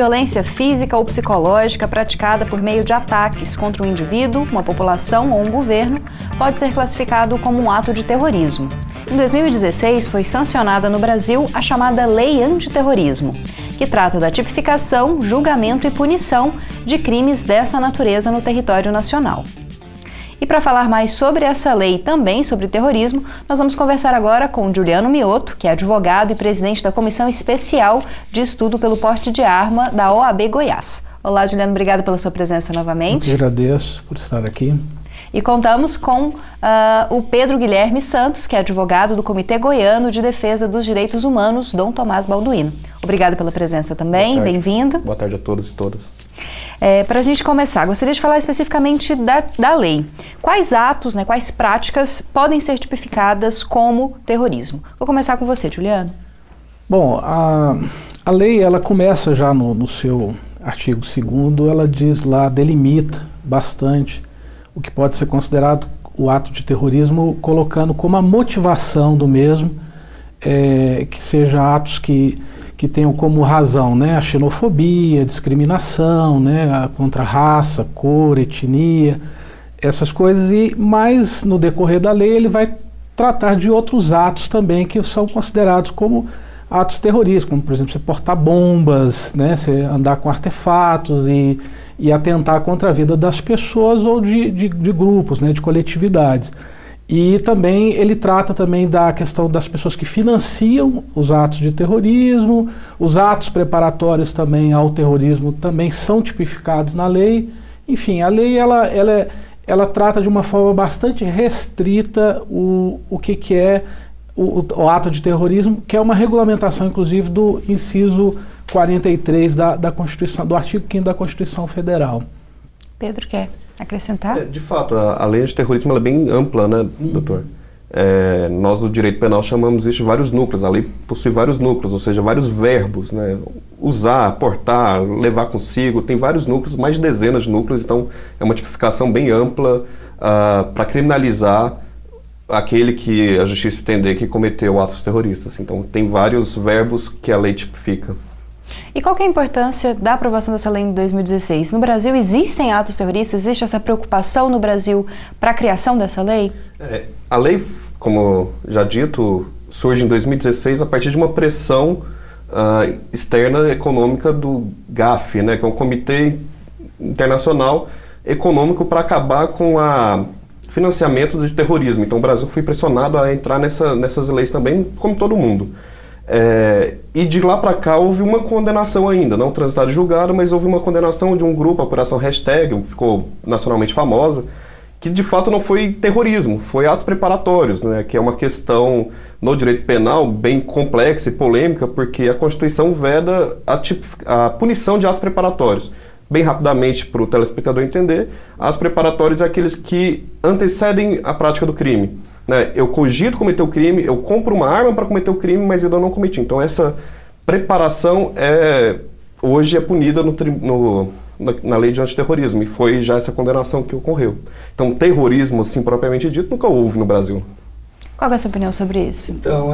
violência física ou psicológica praticada por meio de ataques contra um indivíduo, uma população ou um governo pode ser classificado como um ato de terrorismo. Em 2016, foi sancionada no Brasil a chamada Lei Antiterrorismo, que trata da tipificação, julgamento e punição de crimes dessa natureza no território nacional. E para falar mais sobre essa lei e também sobre terrorismo, nós vamos conversar agora com Juliano Mioto, que é advogado e presidente da Comissão Especial de Estudo pelo Porte de Arma da OAB Goiás. Olá, Juliano, obrigado pela sua presença novamente. Eu agradeço por estar aqui. E contamos com o Pedro Guilherme Santos, que é advogado do Comitê Goiano de Defesa dos Direitos Humanos, Dom Tomás Balduino. Obrigado pela presença também, bem-vindo. Boa tarde a todos e todas. Para a gente começar, gostaria de falar especificamente da lei. Quais atos, quais práticas podem ser tipificadas como terrorismo? Vou começar com você, Juliano. Bom, a lei, ela começa já no seu artigo 2º, ela diz lá, delimita bastante o que pode ser considerado o ato de terrorismo, colocando como a motivação do mesmo, que seja atos que tenham como razão, a xenofobia, a discriminação, contra a raça, cor, etnia, essas coisas, mas no decorrer da lei ele vai tratar de outros atos também que são considerados como atos terroristas, como por exemplo você portar bombas, você andar com artefatos e atentar contra a vida das pessoas ou de grupos, de coletividades. E também ele trata também da questão das pessoas que financiam os atos de terrorismo, os atos preparatórios também ao terrorismo também são tipificados na lei. Enfim, a lei ela trata de uma forma bastante restrita o que é o ato de terrorismo, que é uma regulamentação inclusive do inciso 43 da Constituição, do artigo 5º da Constituição Federal. Pedro, quer acrescentar? De fato, a lei antiterrorismo ela é bem ampla, doutor? Nós do direito penal chamamos isso de vários núcleos. A lei possui vários núcleos, ou seja, vários verbos, usar, portar, levar consigo, tem vários núcleos, mais de dezenas de núcleos, então é uma tipificação bem ampla para criminalizar aquele que a justiça entender que cometeu atos terroristas. Então tem vários verbos que a lei tipifica. E qual que é a importância da aprovação dessa lei em 2016? No Brasil existem atos terroristas? Existe essa preocupação no Brasil para a criação dessa lei? A lei, como já dito, surge em 2016 a partir de uma pressão externa econômica do GAF, que é um Comitê Internacional Econômico para acabar com o financiamento do terrorismo. Então o Brasil foi pressionado a entrar nessas leis também, como todo mundo. E de lá para cá houve uma condenação ainda, não transitada e julgada, mas houve uma condenação de um grupo, a Operação Hashtag, ficou nacionalmente famosa, que de fato não foi terrorismo, foi atos preparatórios, que é uma questão no direito penal bem complexa e polêmica, porque a Constituição veda a punição de atos preparatórios. Bem rapidamente, para o telespectador entender, atos preparatórios é aqueles que antecedem a prática do crime. Eu cogito cometer o crime, eu compro uma arma para cometer o crime, mas ainda não cometi. Então essa preparação hoje é punida na lei de antiterrorismo, e foi já essa condenação que ocorreu. Então terrorismo, assim, propriamente dito, nunca houve no Brasil. Qual é a sua opinião sobre isso? Então,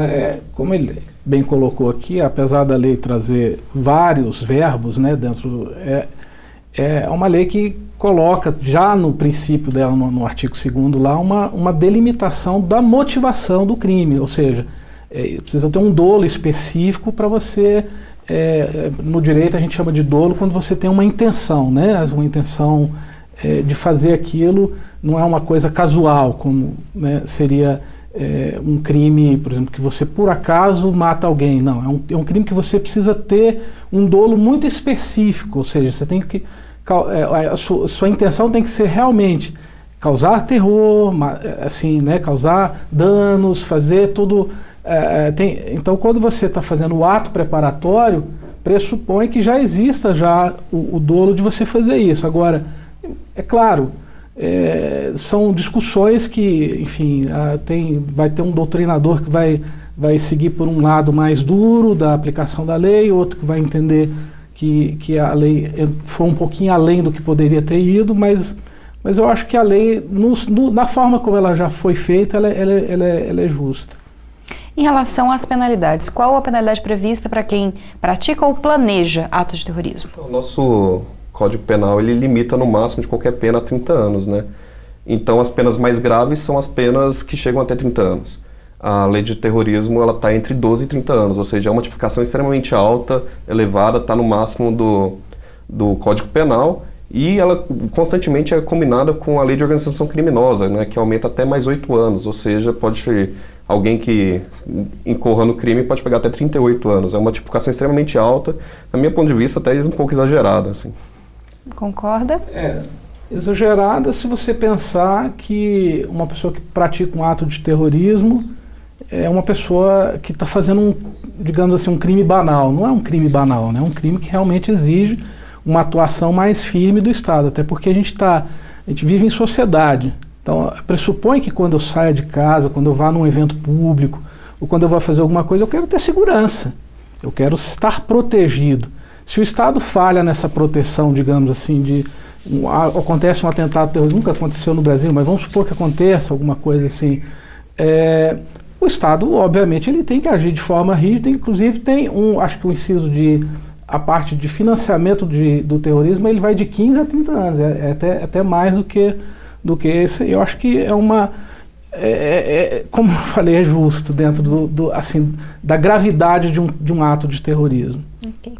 como ele bem colocou aqui, apesar da lei trazer vários verbos dentro, é uma lei que coloca já no princípio dela, no artigo 2º lá, uma delimitação da motivação do crime, ou seja, precisa ter um dolo específico para você, no direito a gente chama de dolo quando você tem uma intenção, uma intenção de fazer aquilo, não é uma coisa casual, como seria um crime, por exemplo, que você por acaso mata alguém, não, é um crime que você precisa ter um dolo muito específico, ou seja, você tem que a sua intenção tem que ser realmente causar terror, assim, causar danos, fazer tudo. Então, quando você está fazendo o ato preparatório, pressupõe que já exista já o dolo de você fazer isso. Agora, é claro, são discussões que, enfim, vai ter um doutrinador que vai seguir por um lado mais duro da aplicação da lei, outro que vai entender que a lei foi um pouquinho além do que poderia ter ido, mas eu acho que a lei, na forma como ela já foi feita, ela é justa. Em relação às penalidades, qual a penalidade prevista para quem pratica ou planeja atos de terrorismo? O nosso Código Penal, ele limita no máximo de qualquer pena a 30 anos, né? Então, as penas mais graves são as penas que chegam até 30 anos. A lei de terrorismo, ela está entre 12 e 30 anos, ou seja, é uma tipificação extremamente alta, elevada, está no máximo do Código Penal, e ela constantemente é combinada com a lei de organização criminosa, né, que aumenta até mais 8 anos, ou seja, alguém que incorra no crime pode pegar até 38 anos. É uma tipificação extremamente alta, na minha ponto de vista até um pouco exagerada. Assim. Concorda? Exagerada se você pensar que uma pessoa que pratica um ato de terrorismo é uma pessoa que está fazendo digamos assim, um crime banal. Não é um crime banal, né? É um crime que realmente exige uma atuação mais firme do Estado, até porque a gente vive em sociedade. Então, pressupõe que quando eu saia de casa, quando eu vá num evento público, ou quando eu vou fazer alguma coisa, eu quero ter segurança. Eu quero estar protegido. Se o Estado falha nessa proteção, digamos assim, acontece um atentado terrorista, nunca aconteceu no Brasil, mas vamos supor que aconteça alguma coisa assim, o Estado, obviamente, ele tem que agir de forma rígida, inclusive tem acho que o inciso a parte de financiamento do terrorismo, ele vai de 15 a 30 anos, até mais do que esse. Eu acho que como eu falei, é justo dentro assim, da gravidade de um ato de terrorismo. Ok.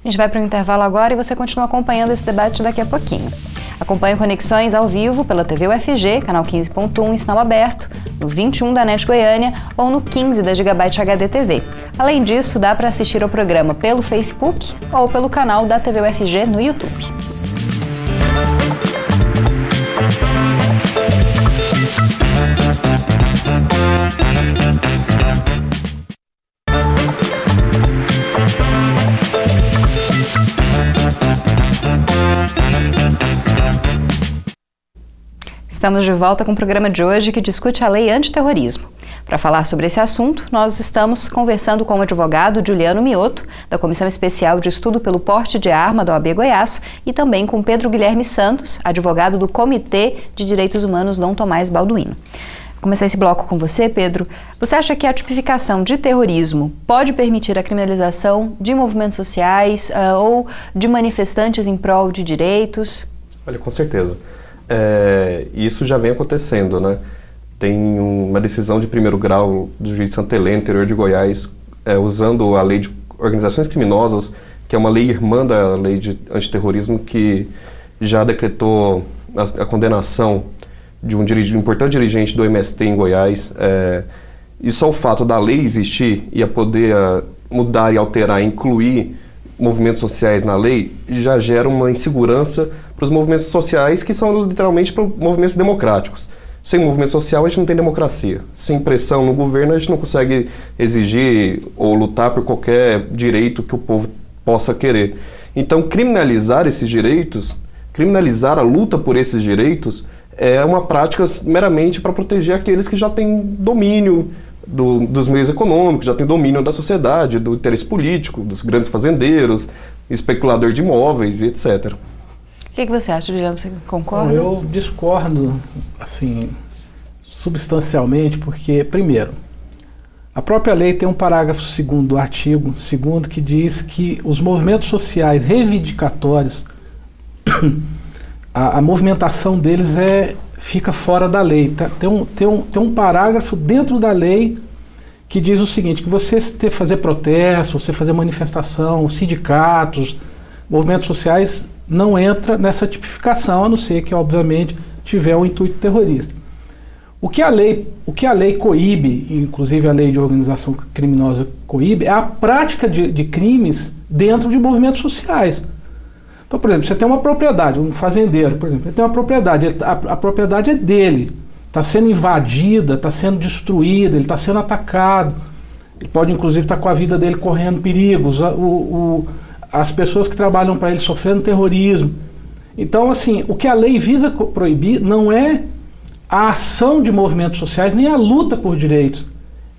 A gente vai para o intervalo agora e você continua acompanhando esse debate daqui a pouquinho. Acompanhe Conexões ao vivo pela TV UFG, canal 15.1 em sinal aberto, no 21 da NET Goiânia ou no 15 da Gigabyte HD TV. Além disso, dá para assistir ao programa pelo Facebook ou pelo canal da TV UFG no YouTube. Estamos de volta com o programa de hoje que discute a lei antiterrorismo. Para falar sobre esse assunto, nós estamos conversando com o advogado Juliano Mioto, da Comissão Especial de Estudo pelo Porte de Arma da OAB Goiás, e também com Pedro Guilherme Santos, advogado do Comitê de Direitos Humanos Dom Tomás Balduino. Vou começar esse bloco com você, Pedro. Você acha que a tipificação de terrorismo pode permitir a criminalização de movimentos sociais ou de manifestantes em prol de direitos? Olha, com certeza. Isso já vem acontecendo, né? Tem uma decisão de primeiro grau do juiz de Santa Helena, interior de Goiás, usando a lei de organizações criminosas, que é uma lei irmã da lei de antiterrorismo, que já decretou a condenação de um importante dirigente do MST em Goiás. E só o fato da lei existir e a poder mudar e alterar, incluir movimentos sociais na lei, já gera uma insegurança para os movimentos sociais, que são literalmente movimentos democráticos. Sem movimento social, a gente não tem democracia. Sem pressão no governo, a gente não consegue exigir ou lutar por qualquer direito que o povo possa querer. Então, criminalizar esses direitos, criminalizar a luta por esses direitos, é uma prática meramente para proteger aqueles que já têm domínio dos meios econômicos, já têm domínio da sociedade, do interesse político, dos grandes fazendeiros, especulador de imóveis e etc. O que você acha, Juliano? Você concorda? Eu discordo, assim, substancialmente, porque, primeiro, a própria lei tem um parágrafo 2º do artigo 2º que diz que os movimentos sociais reivindicatórios, a movimentação deles fica fora da lei. Tá? Tem um parágrafo dentro da lei que diz o seguinte, que você fazer protesto, você fazer manifestação, sindicatos, movimentos sociais, não entra nessa tipificação, a não ser que, obviamente, tiver um intuito terrorista. O que a lei coíbe, inclusive a lei de organização criminosa coíbe, é a prática de crimes dentro de movimentos sociais. Então, por exemplo, você tem uma propriedade, um fazendeiro, por exemplo, ele tem uma propriedade, a propriedade é dele, está sendo invadida, está sendo destruída, ele está sendo atacado, ele pode, inclusive, estar com a vida dele correndo perigos, as pessoas que trabalham para ele sofrendo terrorismo. Então, assim, o que a lei visa proibir não é a ação de movimentos sociais, nem a luta por direitos.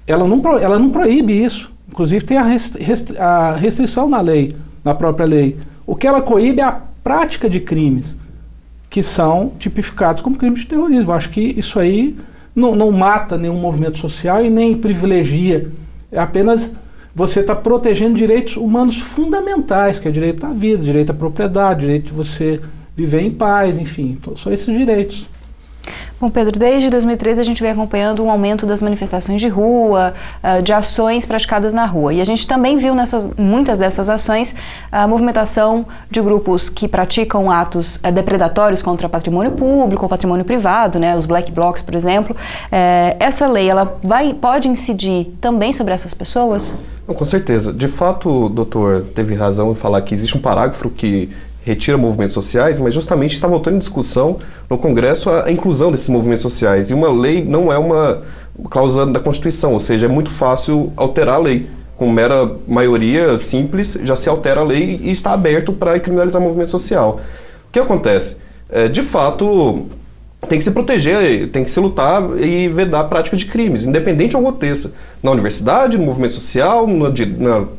Ela não proíbe isso. Inclusive, tem a restrição na lei, na própria lei. O que ela coíbe é a prática de crimes que são tipificados como crimes de terrorismo. Eu acho que isso aí não mata nenhum movimento social e nem privilegia É apenas você está protegendo direitos humanos fundamentais, que é o direito à vida, direito à propriedade, direito de você viver em paz, enfim, são esses direitos. Bom, Pedro, desde 2013 a gente vem acompanhando um aumento das manifestações de rua, de ações praticadas na rua. E a gente também viu muitas dessas ações a movimentação de grupos que praticam atos depredatórios contra patrimônio público ou patrimônio privado, né, os black blocs, por exemplo. Essa lei, ela pode incidir também sobre essas pessoas? Não, com certeza. De fato, o doutor teve razão em falar que existe um parágrafo que retira movimentos sociais, mas justamente está voltando em discussão no Congresso a inclusão desses movimentos sociais. E uma lei não é uma cláusula da Constituição, ou seja, é muito fácil alterar a lei. Com mera maioria simples, já se altera a lei e está aberto para criminalizar o movimento social. O que acontece? De fato, tem que se proteger, tem que se lutar e vedar a prática de crimes, independente de onde aconteça. Na universidade, no movimento social,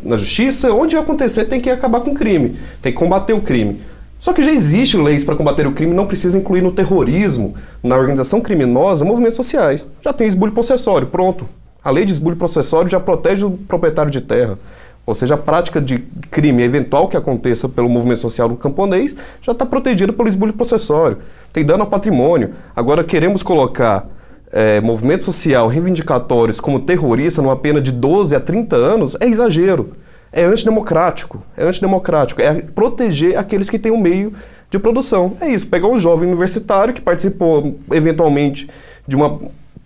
na justiça, onde acontecer tem que acabar com o crime, tem que combater o crime. Só que já existem leis para combater o crime, não precisa incluir no terrorismo, na organização criminosa, movimentos sociais. Já tem esbulho possessório, pronto. A lei de esbulho possessório já protege o proprietário de terra. Ou seja, a prática de crime eventual que aconteça pelo movimento social do camponês já está protegida pelo esbulho possessório. Tem dano ao patrimônio. Agora, queremos colocar movimento social reivindicatórios como terrorista numa pena de 12 a 30 anos é exagero. É antidemocrático. É proteger aqueles que têm um meio de produção. É isso, pegar um jovem universitário que participou eventualmente de uma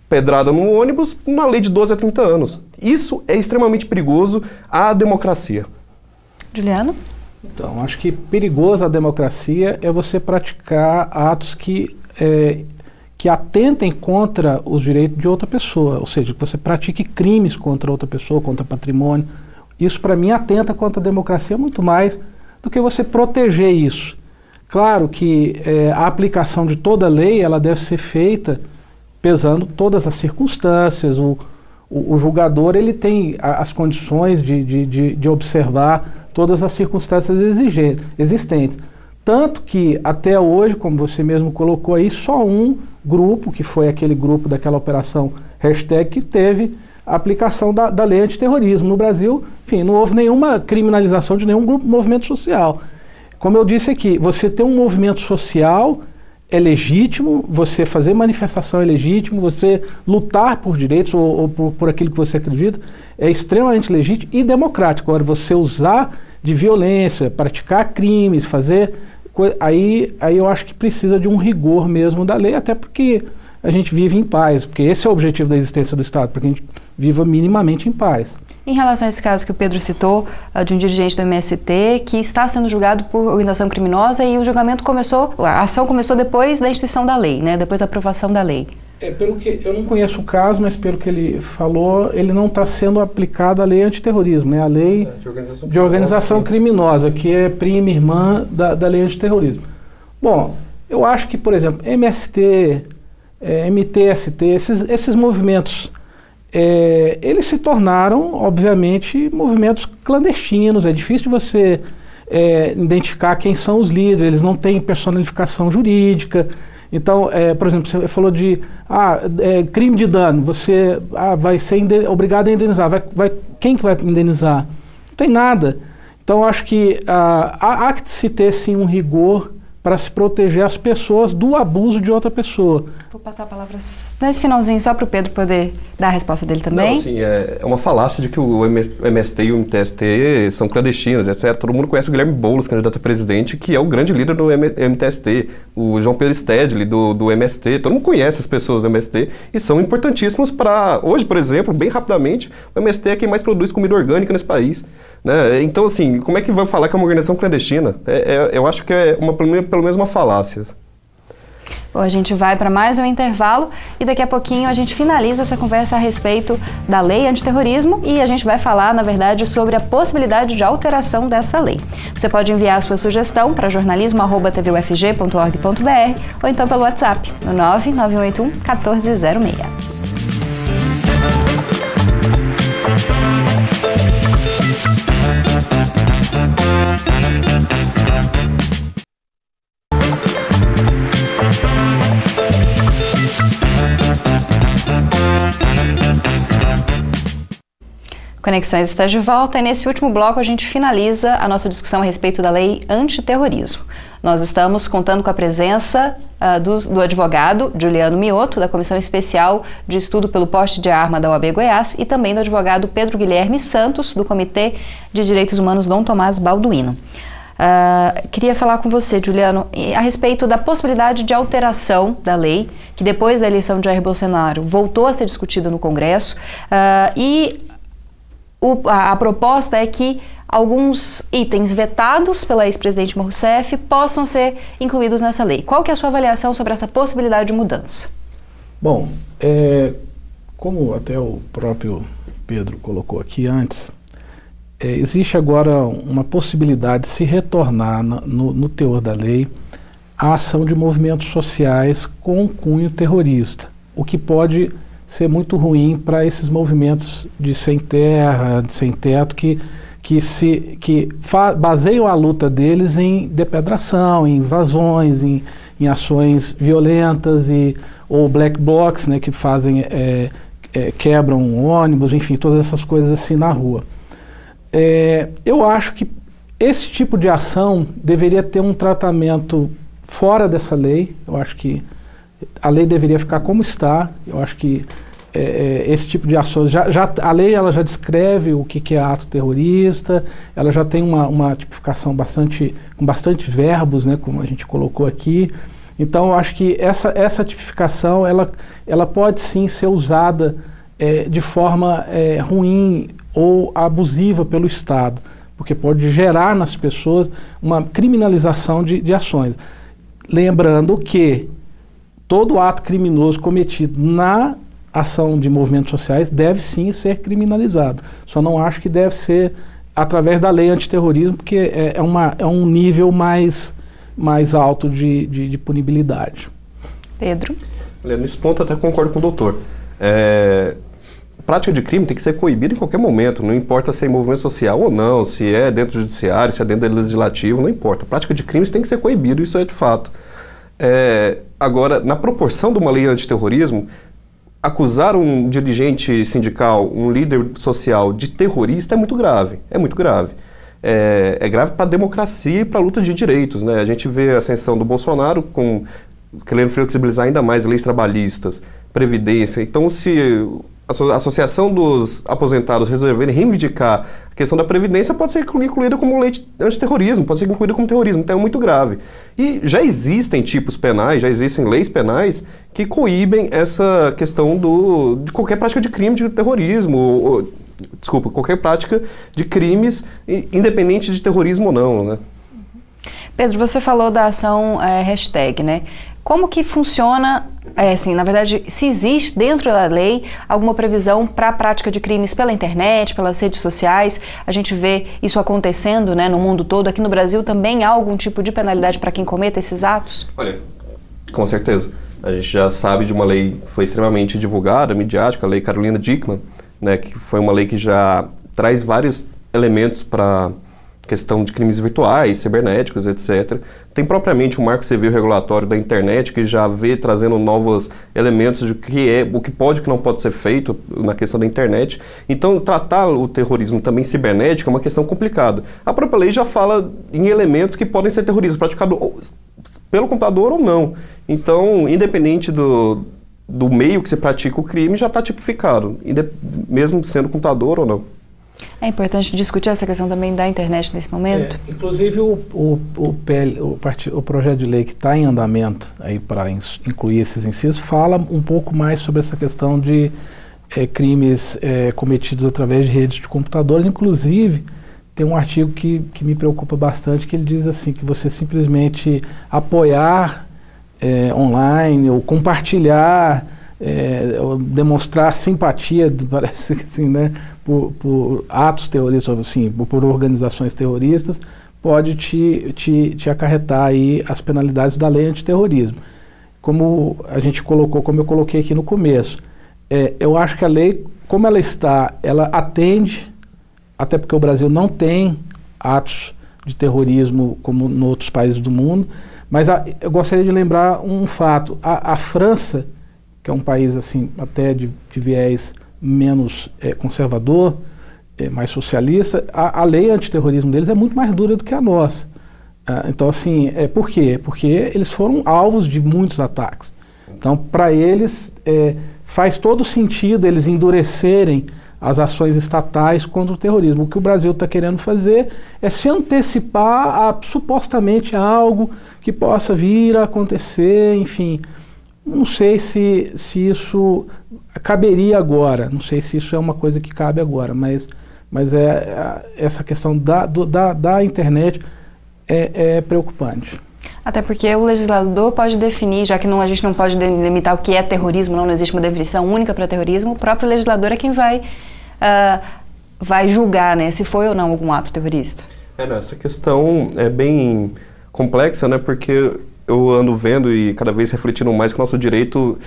pedrada no ônibus na lei de 12 a 30 anos. Isso é extremamente perigoso à democracia. Juliano? Então, acho que perigoso à democracia é você praticar atos que atentem contra os direitos de outra pessoa, ou seja, que você pratique crimes contra outra pessoa, contra patrimônio. Isso, para mim, atenta contra a democracia muito mais do que você proteger isso. Claro que a aplicação de toda lei ela deve ser feita pesando todas as circunstâncias. O julgador ele tem as condições de observar todas as circunstâncias existentes. Tanto que, até hoje, como você mesmo colocou aí, só um grupo, que foi aquele grupo daquela operação hashtag, que teve a aplicação da lei antiterrorismo. No Brasil, enfim, não houve nenhuma criminalização de nenhum grupo, movimento social. Como eu disse aqui, você ter um movimento social é legítimo, você fazer manifestação é legítimo, você lutar por direitos ou por aquilo que você acredita é extremamente legítimo e democrático. Agora, você usar de violência, praticar crimes, fazer... Aí eu acho que precisa de um rigor mesmo da lei, até porque a gente vive em paz, porque esse é o objetivo da existência do Estado, para que a gente viva minimamente em paz. Em relação a esse caso que o Pedro citou, de um dirigente do MST que está sendo julgado por organização criminosa e o julgamento começou, a ação começou depois da instituição da lei, né, depois da aprovação da lei. Pelo que eu não conheço o caso, mas pelo que ele falou, ele não está sendo aplicado a lei antiterrorismo, né, a lei de organização criminosa, que é prima irmã da lei antiterrorismo. Bom, eu acho que, por exemplo, MST, MTST, esses movimentos, eles se tornaram, obviamente, movimentos clandestinos. É difícil de você identificar quem são os líderes, eles não têm personificação jurídica. Então, por exemplo, você falou de crime de dano, você vai ser obrigado a indenizar. Quem que vai indenizar? Não tem nada. Então, acho que há que se ter, sim, um rigor para se proteger as pessoas do abuso de outra pessoa. Vou passar a palavra nesse finalzinho só para o Pedro poder dar a resposta dele também. Não, assim, é uma falácia de que o MST e o MTST são clandestinos, etc. Todo mundo conhece o Guilherme Boulos, candidato a presidente, que é o grande líder do MTST, o João Pedro Stedley, do MST. Todo mundo conhece as pessoas do MST e são importantíssimos para... Hoje, por exemplo, bem rapidamente, o MST é quem mais produz comida orgânica nesse país. Né? Então, assim, como é que vai falar que é uma organização clandestina? Eu acho que é pelo menos uma falácia. Bom, a gente vai para mais um intervalo e daqui a pouquinho a gente finaliza essa conversa a respeito da lei antiterrorismo e a gente vai falar, na verdade, sobre a possibilidade de alteração dessa lei. Você pode enviar a sua sugestão para jornalismo@tvufg.org.br ou então pelo WhatsApp no 99181 1406. Conexões está de volta e nesse último bloco a gente finaliza a nossa discussão a respeito da lei antiterrorismo. Nós estamos contando com a presença do advogado Juliano Mioto, da Comissão Especial de Estudo pelo Porte de Arma da OAB Goiás, e também do advogado Pedro Guilherme Santos, do Comitê de Direitos Humanos Dom Tomás Balduino. Queria falar com você, Juliano, a respeito da possibilidade de alteração da lei, que depois da eleição de Jair Bolsonaro voltou a ser discutida no Congresso, a proposta é que alguns itens vetados pela ex-presidente Dilma Rousseff possam ser incluídos nessa lei. Qual que é a sua avaliação sobre essa possibilidade de mudança? Bom, como até o próprio Pedro colocou aqui antes, existe agora uma possibilidade de se retornar no teor da lei a ação de movimentos sociais com cunho terrorista, o que pode ser muito ruim para esses movimentos de sem terra, de sem teto, que baseiam a luta deles em depedração, em invasões, em ações violentas ou black blocs, né, que fazem, quebram ônibus, enfim, todas essas coisas assim na rua. Eu acho que esse tipo de ação deveria ter um tratamento fora dessa lei. Eu acho que a lei deveria ficar como está. Eu acho que esse tipo de ações, a lei ela já descreve o que é ato terrorista, ela já tem uma tipificação com bastante verbos, né, como a gente colocou aqui. Então, eu acho que essa tipificação ela pode sim ser usada de forma ruim ou abusiva pelo Estado, porque pode gerar nas pessoas uma criminalização de ações. Lembrando que todo ato criminoso cometido na ação de movimentos sociais deve sim ser criminalizado. Só não acho que deve ser através da lei antiterrorismo, porque é um nível mais alto de punibilidade. Pedro? Olha, nesse ponto até concordo com o doutor. Prática de crime tem que ser coibida em qualquer momento, não importa se é em movimento social ou não, se é dentro do judiciário, se é dentro do legislativo, não importa. A prática de crimes tem que ser coibida, isso é de fato. Agora, na proporção de uma lei antiterrorismo, acusar um dirigente sindical, um líder social de terrorista é muito grave, É grave para a democracia e para a luta de direitos, né? A gente vê a ascensão do Bolsonaro querendo flexibilizar ainda mais leis trabalhistas, previdência. Então, se a Associação dos Aposentados resolverem reivindicar a questão da previdência, pode ser incluída como lei antiterrorismo, pode ser incluída como terrorismo, então é muito grave. E já existem tipos penais, já existem leis penais que coíbem essa questão de qualquer prática de crime de terrorismo, qualquer prática de crimes, independente de terrorismo ou não, né? Pedro, você falou da ação hashtag, né? Como que funciona, na verdade, se existe dentro da lei alguma previsão para a prática de crimes pela internet, pelas redes sociais? A gente vê isso acontecendo, né, no mundo todo. Aqui no Brasil também há algum tipo de penalidade para quem cometa esses atos? Olha, com certeza. A gente já sabe de uma lei que foi extremamente divulgada, midiática, a Lei Carolina Dickmann, né, que foi uma lei que já traz vários elementos para questão de crimes virtuais, cibernéticos, etc. Tem propriamente um marco civil regulatório da internet que já vê trazendo novos elementos de o que pode e o que não pode ser feito na questão da internet. Então, tratar o terrorismo também cibernético é uma questão complicada. A própria lei já fala em elementos que podem ser terrorismo praticado pelo computador ou não. Então, independente do meio que se pratica o crime, já está tipificado, mesmo sendo computador ou não. É importante discutir essa questão também da internet nesse momento? Inclusive o projeto de lei que está em andamento para incluir esses incisos fala um pouco mais sobre essa questão de crimes cometidos através de redes de computadores. Inclusive, tem um artigo que me preocupa bastante, que ele diz assim, que você simplesmente apoiar online ou compartilhar, ou demonstrar simpatia, parece que assim, né, por atos terroristas, assim, por organizações terroristas, pode te acarretar aí as penalidades da lei antiterrorismo. Como eu coloquei aqui no começo, eu acho que a lei, como ela está, ela atende, até porque o Brasil não tem atos de terrorismo como em outros países do mundo, mas eu gostaria de lembrar um fato. A França, que é um país assim até de viés menos conservador, mais socialista, a lei antiterrorismo deles é muito mais dura do que a nossa. Então, assim, por quê? Porque eles foram alvos de muitos ataques. Então, para eles, faz todo sentido eles endurecerem as ações estatais contra o terrorismo. O que o Brasil está querendo fazer é se antecipar supostamente a algo que possa vir a acontecer, enfim. Não sei se isso caberia agora, não sei se isso é uma coisa que cabe agora, mas essa questão da internet é preocupante. Até porque o legislador pode definir, já que a gente não pode delimitar o que é terrorismo, não existe uma definição única para terrorismo, o próprio legislador é quem vai julgar, né, se foi ou não algum ato terrorista. Essa questão é bem complexa, né, porque eu ando vendo e cada vez refletindo mais que o nosso direito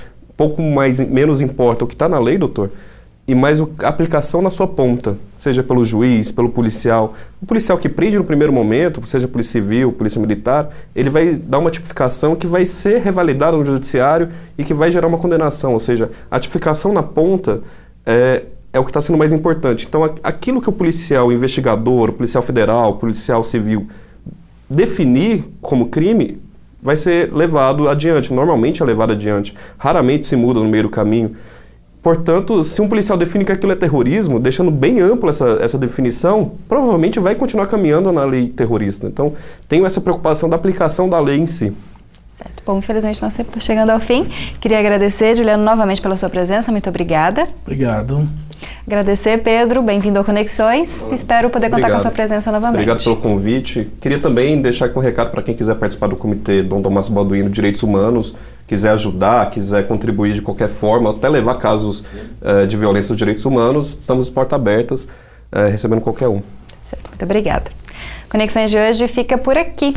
menos importa o que está na lei, doutor, e mais a aplicação na sua ponta, seja pelo juiz, pelo policial. O policial que prende no primeiro momento, seja polícia civil, polícia militar, ele vai dar uma tipificação que vai ser revalidada no judiciário e que vai gerar uma condenação, ou seja, a tipificação na ponta é o que está sendo mais importante. Então, aquilo que o policial investigador, o policial federal, o policial civil definir como crime, vai ser levado adiante. Normalmente é levado adiante. Raramente se muda no meio do caminho. Portanto, se um policial define que aquilo é terrorismo, deixando bem ampla essa definição, provavelmente vai continuar caminhando na lei terrorista. Então, tenho essa preocupação da aplicação da lei em si. Certo. Bom, infelizmente nós sempre estamos chegando ao fim. Queria agradecer, Juliano, novamente pela sua presença. Muito obrigada. Obrigado. Agradecer, Pedro. Bem-vindo ao Conexões. Espero poder contar com a sua presença novamente. Obrigado pelo convite. Queria também deixar aqui um recado para quem quiser participar do Comitê Dom Tomás Balduino de Direitos Humanos, quiser ajudar, quiser contribuir de qualquer forma, até levar casos de violência dos direitos humanos, estamos de portas abertas, recebendo qualquer um. Certo. Muito obrigada. Conexões de hoje fica por aqui.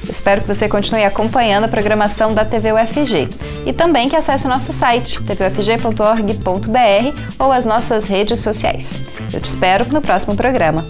Espero que você continue acompanhando a programação da TV UFG e também que acesse o nosso site tvufg.org.br ou as nossas redes sociais. Eu te espero no próximo programa.